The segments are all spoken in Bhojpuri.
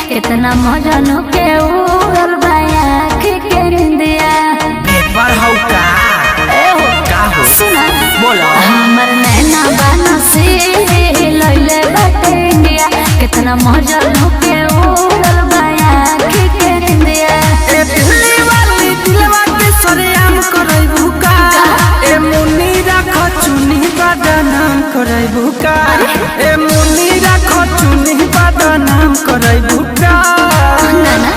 कितना मजनू के उड़ल बाया के निंदिया पेपर हौ का हो सुना बोलो हमर नैना बानसी लइले बाटे इंडिया कितना मजनू के उड़ल बाया के निंदिया ए दिल्ली वाली दिलवा के सरेआम करैबू का ए मुन्नी राख चुनी बदनाम करैबू का ए मुन्नी राख चुनी बदनाम करैबू का ना ना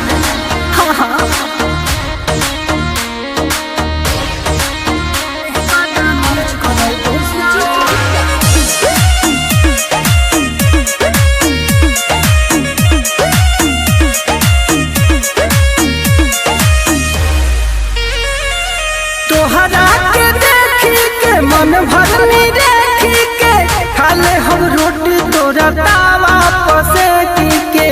तोहरा के देखी के मन भरनी देखी के खाले हम रोटी तोरा तावा पसे के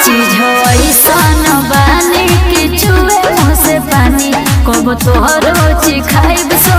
चीज हो ऐसन बानी कि चुए मुँह से पानी कब तोहरो चिखाइब सो